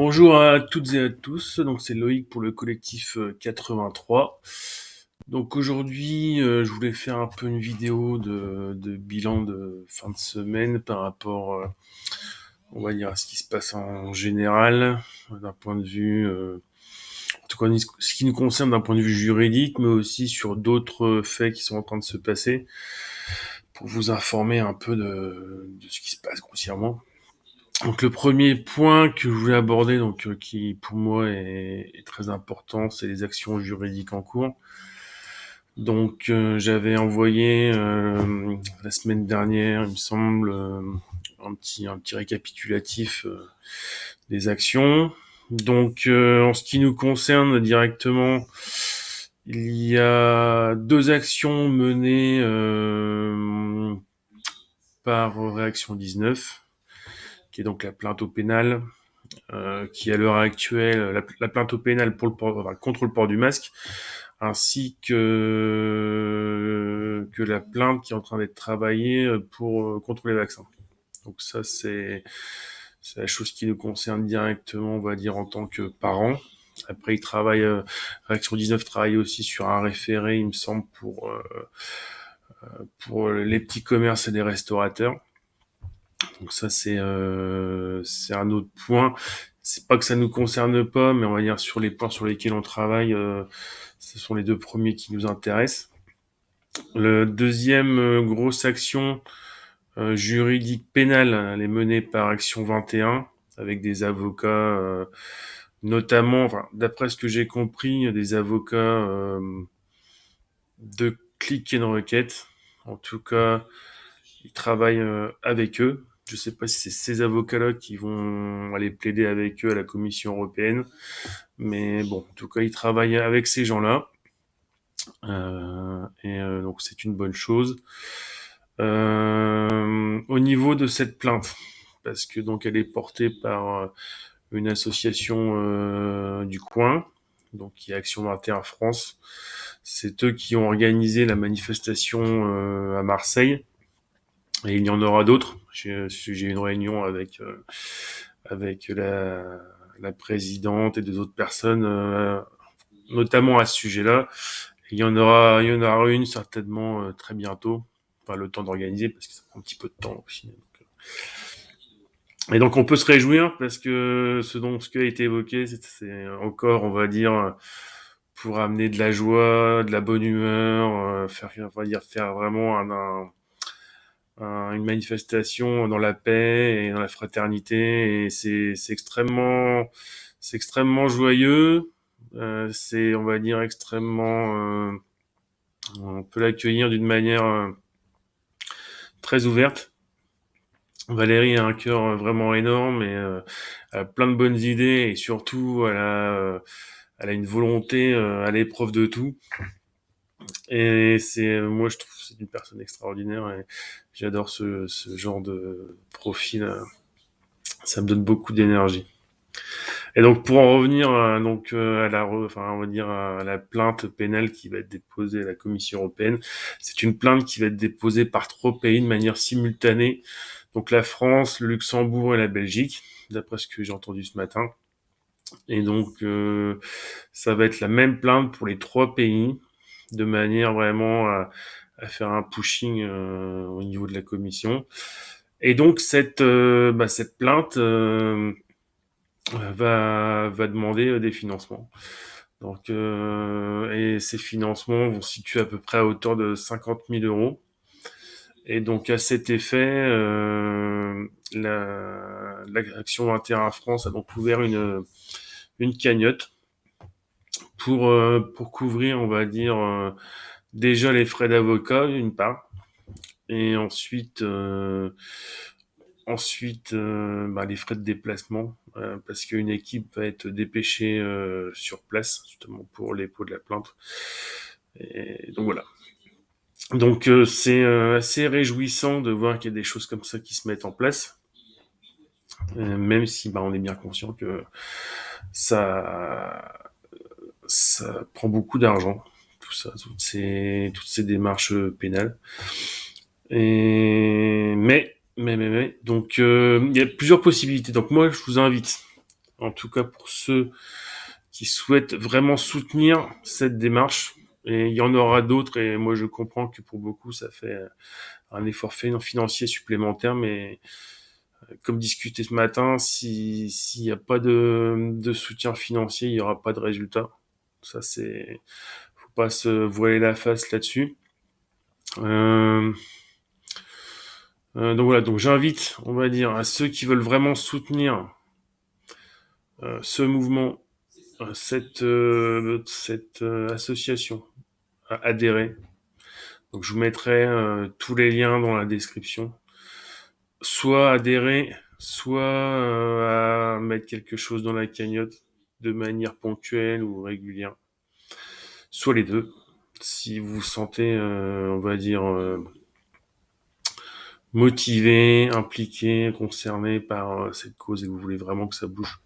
Bonjour à toutes et à tous, donc c'est Loïc pour le collectif 83. Donc aujourd'hui, je voulais faire un peu une vidéo de bilan de fin de semaine par rapport, on va dire, à ce qui se passe en général, d'un point de vue, en tout cas ce qui nous concerne d'un point de vue juridique, mais aussi sur d'autres faits qui sont en train de se passer, pour vous informer un peu de ce qui se passe grossièrement. Donc le premier point que je voulais aborder, donc qui pour moi est très important, c'est les actions juridiques en cours. Donc j'avais envoyé la semaine dernière, il me semble, un petit récapitulatif des actions. Donc en ce qui nous concerne directement, il y a deux actions menées par Réaction 19, qui est donc la plainte au pénal, qui à l'heure actuelle, la plainte au pénal pour contre le port du masque, ainsi que la plainte qui est en train d'être travaillée pour contre les vaccins. Donc ça c'est la chose qui nous concerne directement, on va dire en tant que parents. Après, ils travaillent, Réaction 19 travaille aussi sur un référé, il me semble, pour les petits commerces et les restaurateurs. Donc ça c'est un autre point. C'est pas que ça nous concerne pas, mais on va dire sur les points sur lesquels on travaille, ce sont les deux premiers qui nous intéressent. Le deuxième grosse action juridique pénale, elle est menée par Action 21 avec des avocats, notamment, enfin, d'après ce que j'ai compris, des avocats de Click and Requête. En tout cas, ils travaillent avec eux. Je sais pas si c'est ces avocats-là qui vont aller plaider avec eux à la Commission européenne, mais bon, en tout cas, ils travaillent avec ces gens-là, donc c'est une bonne chose. Au niveau de cette plainte, parce que donc elle est portée par une association du coin, donc qui est Action 21 France. C'est eux qui ont organisé la manifestation à Marseille. Et il y en aura d'autres. J'ai eu une réunion avec la présidente et deux autres personnes, notamment à ce sujet-là. Il y en aura une certainement très bientôt. Enfin, le temps d'organiser parce que ça prend un petit peu de temps aussi. Et donc on peut se réjouir parce que ce qui a été évoqué, c'est encore, on va dire, pour amener de la joie, de la bonne humeur, on va dire, faire vraiment une manifestation dans la paix et dans la fraternité, et c'est extrêmement joyeux. C'est, on va dire, extrêmement, on peut l'accueillir d'une manière très ouverte. Valérie a un cœur vraiment énorme et elle a plein de bonnes idées, et surtout elle a une volonté à l'épreuve de tout. Et moi je trouve que c'est une personne extraordinaire et j'adore ce genre de profil. Ça me donne beaucoup d'énergie. Et donc pour en revenir enfin on va dire à la plainte pénale qui va être déposée à la Commission européenne, c'est une plainte qui va être déposée par 3 pays de manière simultanée. Donc la France, le Luxembourg et la Belgique, d'après ce que j'ai entendu ce matin. Et donc ça va être la même plainte pour les 3 pays, de manière vraiment à faire un pushing au niveau de la Commission. Et donc cette plainte va demander des financements. Donc, et ces financements vont se situer à peu près à hauteur de 50 000 euros. Et donc, à cet effet, l'Action 21 France a donc ouvert une cagnotte pour couvrir, on va dire, déjà les frais d'avocat, d'une part, et ensuite, les frais de déplacement, parce qu'une équipe va être dépêchée sur place, justement pour les pots de la plainte. Et donc voilà. Donc c'est assez réjouissant de voir qu'il y a des choses comme ça qui se mettent en place, même si on est bien conscient que ça, ça prend beaucoup d'argent, tout ça, toutes ces démarches pénales. Donc il y a plusieurs possibilités. Donc moi, je vous invite en tout cas pour ceux qui souhaitent vraiment soutenir cette démarche. Et il y en aura d'autres, et moi je comprends que pour beaucoup ça fait un effort financier supplémentaire, mais comme discuté ce matin, s'il n'y a pas de soutien financier, il n'y aura pas de résultat. Ça, faut pas se voiler la face là-dessus. Euh, donc voilà, donc j'invite, on va dire, à ceux qui veulent vraiment soutenir ce mouvement, cette association, à adhérer. Donc je vous mettrai tous les liens dans la description. Soit adhérer, soit à mettre quelque chose dans la cagnotte de manière ponctuelle ou régulière. Soit les deux. Si vous vous sentez, on va dire, motivé, impliqué, concerné par cette cause et que vous voulez vraiment que ça bouge.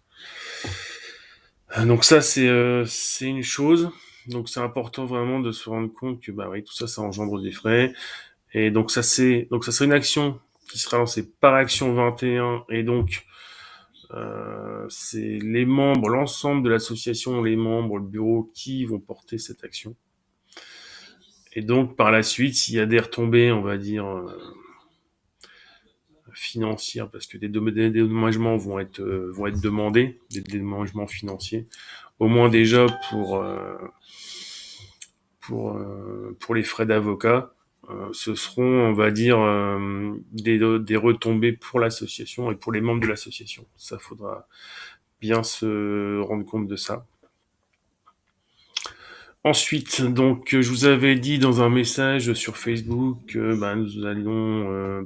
Donc ça, c'est une chose. Donc c'est important vraiment de se rendre compte que bah oui, tout ça, ça engendre des frais. Et donc ça serait une action qui sera lancée par Action 21 et donc c'est les membres, l'ensemble de l'association, les membres, le bureau qui vont porter cette action. Et donc par la suite, s'il y a des retombées, on va dire financières, parce que des dédommagements vont être demandés, des dédommagements financiers, au moins déjà pour les frais d'avocat. Ce seront, on va dire, des retombées pour l'association et pour les membres de l'association. Ça, faudra bien se rendre compte de ça. Ensuite, donc, je vous avais dit dans un message sur Facebook que nous allions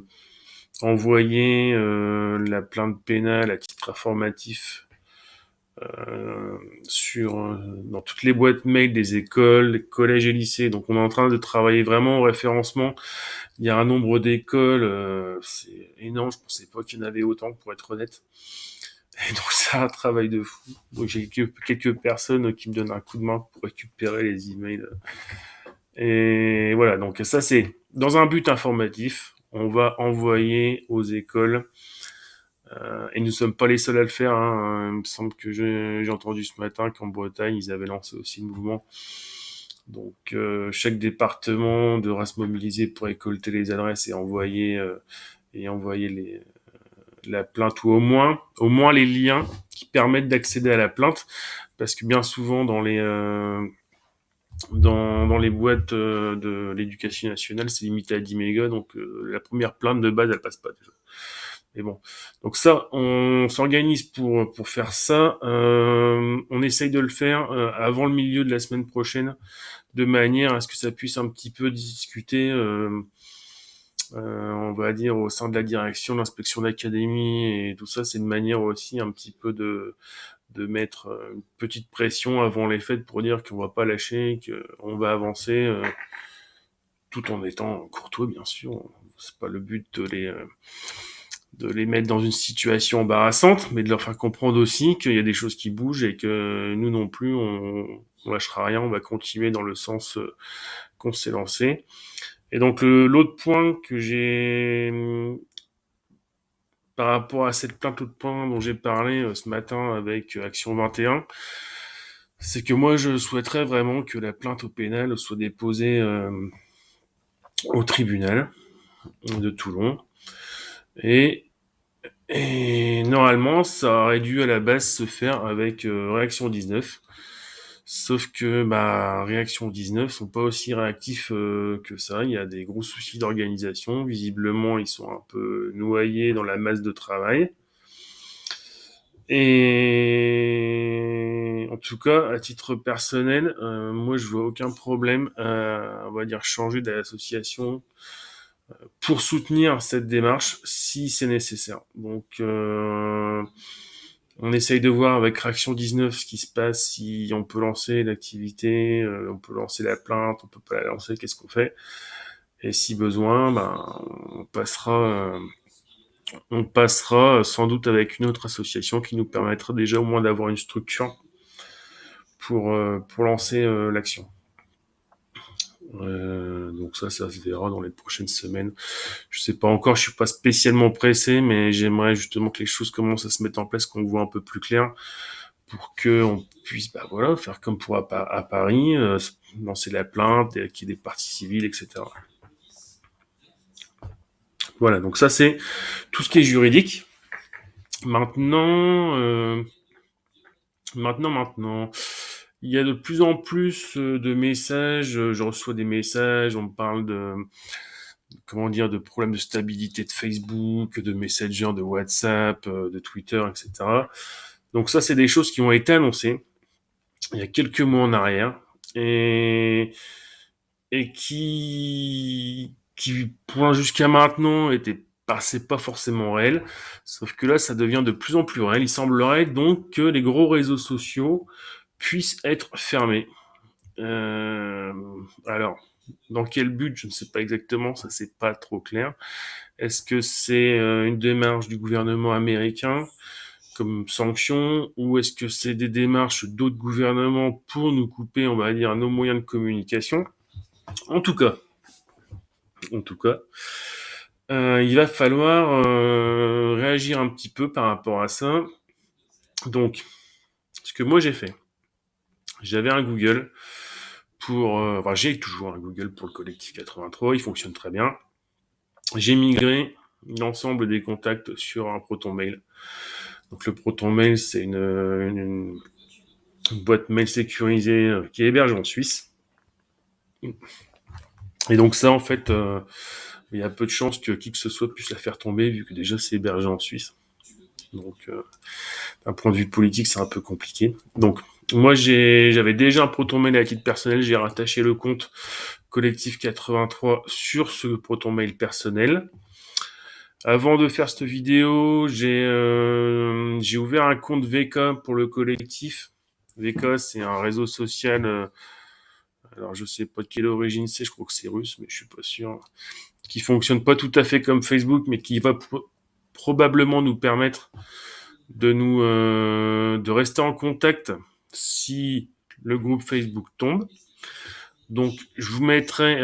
envoyer la plainte pénale à titre informatif dans toutes les boîtes mail des écoles, des collèges et lycées. Donc on est en train de travailler vraiment au référencement. Il y a un nombre d'écoles, c'est énorme, je pensais pas qu'il y en avait autant pour être honnête. Et donc c'est un travail de fou. Donc j'ai quelques personnes qui me donnent un coup de main pour récupérer les emails. Et voilà, donc ça c'est dans un but informatif. On va envoyer aux écoles et nous ne sommes pas les seuls à le faire. Hein. Il me semble que j'ai entendu ce matin qu'en Bretagne, ils avaient lancé aussi le mouvement. Donc, chaque département devra se mobiliser pour récolter les adresses et envoyer la plainte ou au moins les liens qui permettent d'accéder à la plainte. Parce que bien souvent, dans les boîtes de l'éducation nationale, c'est limité à 10 mégas. Donc, la première plainte de base, elle passe pas déjà. Mais bon, donc ça, on s'organise pour faire ça. On essaye de le faire avant le milieu de la semaine prochaine, de manière à ce que ça puisse un petit peu discuter, on va dire au sein de la direction, l'inspection d'académie et tout ça. C'est une manière aussi un petit peu de mettre une petite pression avant les fêtes pour dire qu'on va pas lâcher, qu'on va avancer, tout en étant courtois, bien sûr. C'est pas le but de les mettre dans une situation embarrassante, mais de leur faire comprendre aussi qu'il y a des choses qui bougent et que nous non plus, on lâchera rien, on va continuer dans le sens qu'on s'est lancé. Et donc l'autre point que j'ai par rapport à cette plainte, l'autre point dont j'ai parlé ce matin avec Action 21, c'est que moi je souhaiterais vraiment que la plainte au pénal soit déposée au tribunal de Toulon et normalement, ça aurait dû à la base se faire avec Réaction 19. Sauf que Réaction 19 sont pas aussi réactifs que ça. Il y a des gros soucis d'organisation. Visiblement, ils sont un peu noyés dans la masse de travail. Et en tout cas, à titre personnel, moi je vois aucun problème à, on va dire, changer d'association pour soutenir cette démarche si c'est nécessaire. Donc on essaye de voir avec Réaction 19 ce qui se passe, si on peut lancer l'activité, on peut lancer la plainte, on peut pas la lancer, qu'est-ce qu'on fait. Et si besoin, on passera sans doute avec une autre association qui nous permettra déjà au moins d'avoir une structure pour lancer l'action. Donc ça se verra dans les prochaines semaines. Je sais pas encore, je suis pas spécialement pressé, mais j'aimerais justement que les choses commencent à se mettre en place, qu'on voit un peu plus clair, pour que on puisse, bah voilà, faire comme pour à Paris, lancer la plainte, et qu'il y ait des parties civiles, etc. Voilà, donc ça c'est tout ce qui est juridique. Maintenant, maintenant, il y a de plus en plus de messages. Je reçois des messages, on me parle de, comment dire, de problèmes de stabilité de Facebook, de Messenger, de WhatsApp, de Twitter, etc. Donc ça, c'est des choses qui ont été annoncées il y a quelques mois en arrière et qui pour jusqu'à maintenant étaient c'est pas forcément réel, sauf que là ça devient de plus en plus réel. Il semblerait donc que les gros réseaux sociaux puissent être fermés. Euh, alors, dans quel but, je ne sais pas exactement, ça c'est pas trop clair. Est-ce que c'est une démarche du gouvernement américain comme sanction, ou est-ce que c'est des démarches d'autres gouvernements pour nous couper, on va dire, nos moyens de communication? En tout cas, en tout cas, il va falloir réagir un petit peu par rapport à ça. Donc, ce que moi j'ai fait, j'avais un Google pour, enfin j'ai toujours un Google pour le collectif 83, il fonctionne très bien. J'ai migré l'ensemble des contacts sur un Proton Mail. Donc le Proton Mail, c'est une boîte mail sécurisée qui est hébergée en Suisse. Et donc ça, en fait, il y a peu de chances que qui que ce soit puisse la faire tomber, vu que déjà c'est hébergé en Suisse. Donc, d'un point de vue politique, c'est un peu compliqué. Donc, moi, j'avais déjà un Proton Mail à titre personnel. J'ai rattaché le compte collectif 83 sur ce Proton Mail personnel. Avant de faire cette vidéo, j'ai ouvert un compte VK pour le collectif. VK, c'est un réseau social. Alors, je sais pas de quelle origine c'est. Je crois que c'est russe, mais je suis pas sûr. Qui fonctionne pas tout à fait comme Facebook, mais qui va probablement nous permettre de rester en contact si le groupe Facebook tombe. Donc, je vous mettrai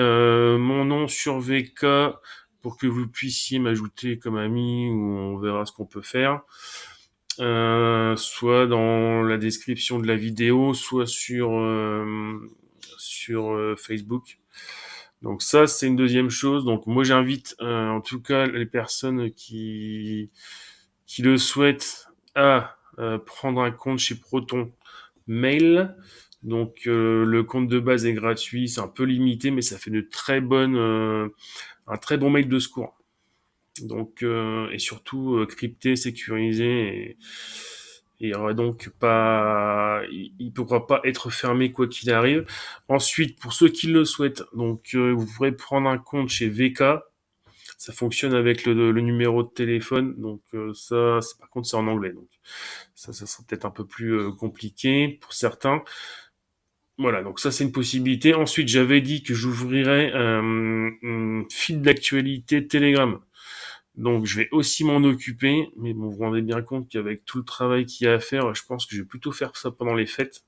mon nom sur VK pour que vous puissiez m'ajouter comme ami, ou on verra ce qu'on peut faire. Soit dans la description de la vidéo, soit sur Facebook. Donc ça, c'est une deuxième chose. Donc moi, j'invite en tout cas les personnes qui le souhaitent à prendre un compte chez Proton Mail. Donc le compte de base est gratuit, c'est un peu limité, mais ça fait un très bon mail de secours. Donc et surtout crypté, sécurisé, et il aura donc pas, il pourra pas être fermé quoi qu'il arrive. Ensuite, pour ceux qui le souhaitent, donc vous pourrez prendre un compte chez VK. Ça fonctionne avec le numéro de téléphone, donc ça, par contre, c'est en anglais, donc ça sera peut-être un peu plus compliqué pour certains. Voilà, donc ça c'est une possibilité. Ensuite, j'avais dit que j'ouvrirais un fil d'actualité Telegram. Donc je vais aussi m'en occuper, mais bon, vous vous rendez bien compte qu'avec tout le travail qu'il y a à faire, je pense que je vais plutôt faire ça pendant les fêtes,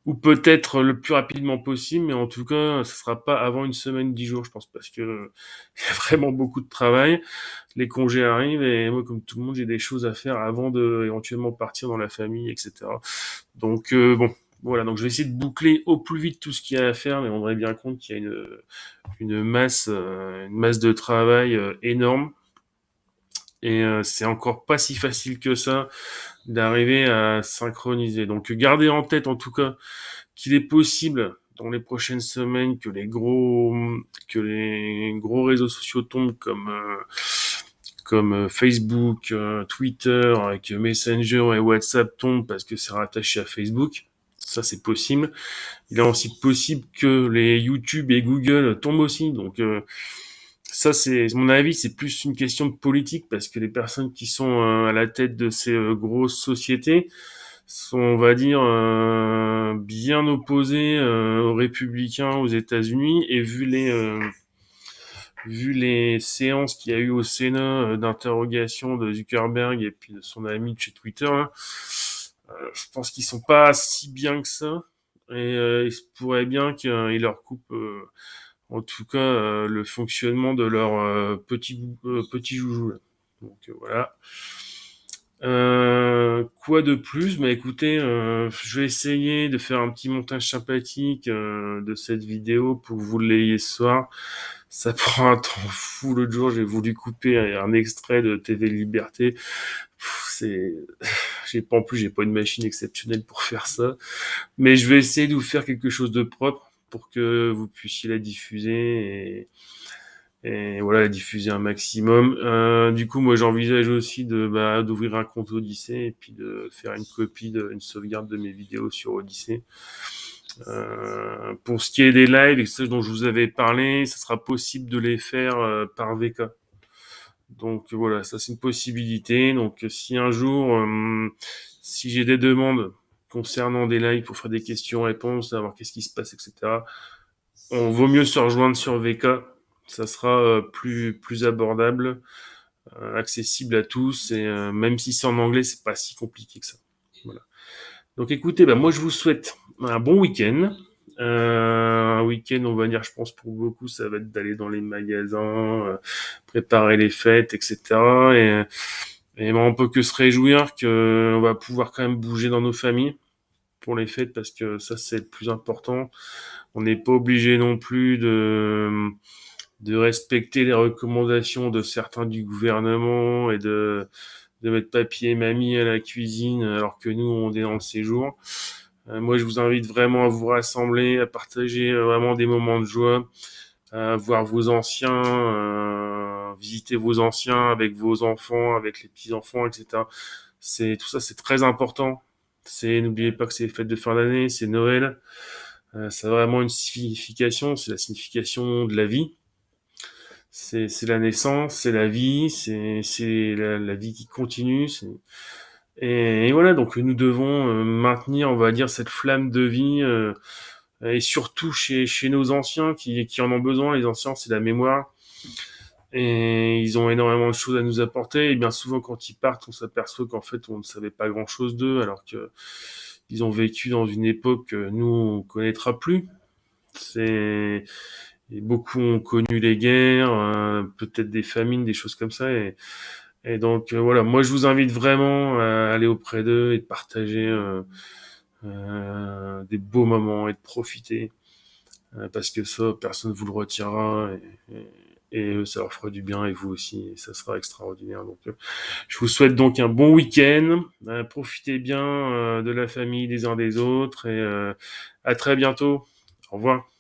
ou peut-être le plus rapidement possible, mais en tout cas, ce sera pas avant une semaine, 10 jours, je pense, parce que il y a vraiment beaucoup de travail. Les congés arrivent et moi, comme tout le monde, j'ai des choses à faire avant de éventuellement partir dans la famille, etc. Donc bon, voilà. Donc je vais essayer de boucler au plus vite tout ce qu'il y a à faire, mais on se rend bien compte qu'il y a une masse de travail énorme. Et c'est encore pas si facile que ça d'arriver à synchroniser. Donc gardez en tête en tout cas qu'il est possible dans les prochaines semaines que les gros réseaux sociaux tombent comme Facebook, Twitter, avec Messenger et WhatsApp tombent parce que c'est rattaché à Facebook. Ça, c'est possible. Il est aussi possible que les YouTube et Google tombent aussi. Donc, ça, c'est mon avis, c'est plus une question de politique parce que les personnes qui sont à la tête de ces grosses sociétés sont, on va dire, bien opposées aux républicains aux États-Unis, et vu les séances qu'il y a eu au Sénat d'interrogation de Zuckerberg et puis de son ami de chez Twitter, là, je pense qu'ils sont pas si bien que ça. et il se pourrait bien qu'il leur coupe, en tout cas, le fonctionnement de leur petit joujou là. Donc voilà. Quoi de plus? Bah écoutez, je vais essayer de faire un petit montage sympathique de cette vidéo pour que vous l'ayez ce soir. Ça prend un temps fou. L'autre jour, j'ai voulu couper un extrait de TV Liberté. C'est, en plus, j'ai pas une machine exceptionnelle pour faire ça. Mais je vais essayer de vous faire quelque chose de propre pour que vous puissiez la diffuser et voilà, la diffuser un maximum. Du coup, moi, j'envisage aussi d'ouvrir un compte Odyssey et puis de faire une sauvegarde de mes vidéos sur Odyssey. Pour ce qui est des lives et ce dont je vous avais parlé, ça sera possible de les faire par VK. Donc voilà, ça c'est une possibilité. Donc si un jour, si j'ai des demandes concernant des lives pour faire des questions-réponses, savoir qu'est-ce qui se passe, etc., on vaut mieux se rejoindre sur VK. Ça sera plus abordable, accessible à tous, et même si c'est en anglais, c'est pas si compliqué que ça. Voilà. Donc écoutez, bah, moi je vous souhaite un bon week-end. Un week-end, on va dire, je pense pour beaucoup, ça va être d'aller dans les magasins, préparer les fêtes, etc. Et ben, on peut que se réjouir que on va pouvoir quand même bouger dans nos familles pour les fêtes parce que ça c'est le plus important. On n'est pas obligé non plus de respecter les recommandations de certains du gouvernement et de mettre papy et mamie à la cuisine alors que nous on est dans le séjour. Moi je vous invite vraiment à vous rassembler, à partager vraiment des moments de joie, à voir vos anciens, visiter vos anciens avec vos enfants, avec les petits-enfants, etc. Tout ça c'est très important. N'oubliez pas que c'est les fêtes de fin d'année, c'est Noël. Ça a vraiment une signification, c'est la signification de la vie. C'est la naissance, c'est la vie, c'est la vie qui continue. Et voilà, donc nous devons maintenir, on va dire, cette flamme de vie, et surtout chez nos anciens qui en ont besoin. Les anciens, c'est la mémoire. Et ils ont énormément de choses à nous apporter. Et bien souvent, quand ils partent, on s'aperçoit qu'en fait, on ne savait pas grand-chose d'eux, alors que ils ont vécu dans une époque que nous, on connaîtra plus. C'est et beaucoup ont connu les guerres, peut-être des famines, des choses comme ça. Et donc voilà, moi je vous invite vraiment à aller auprès d'eux et de partager des beaux moments et de profiter, parce que ça, personne ne vous le retirera. Et eux, ça leur fera du bien et vous aussi, et ça sera extraordinaire. Donc, je vous souhaite donc un bon week-end. Profitez bien de la famille des uns des autres et à très bientôt. Au revoir.